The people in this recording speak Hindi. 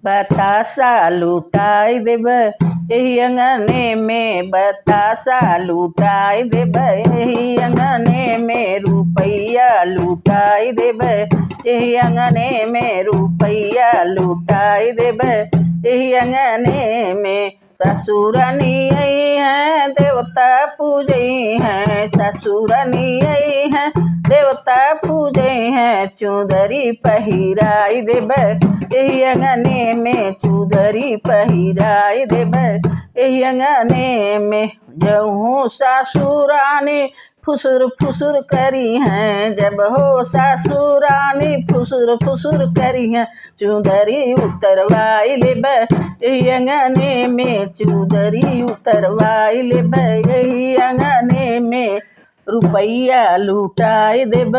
बतासा लुटाई देब एही अंगने में, बतासा लुटाई देब एही अंगने में, रुपैया लुटाई देब एही अंगने में, रुपैया लुटाई देब एही अंगने में। ससुरानी आई हैं देवता पूजई हैं, ससुरानी आई हैं देवता पूजई हैं, चुंदरी पहिराई देब एही अंगने में, चुंदरी पहिराई देब एही अंगने में। जहूँ सासुरानी फुसुर फुसुर करी हैं, जब हो सासुरानी फुसुर फुसुर करी हैं, चुंदरी उतरवाई लेब एही अंगने में, चुंदरी उतरवाई लेब एही अंगने में, रुपैया लुटाई देब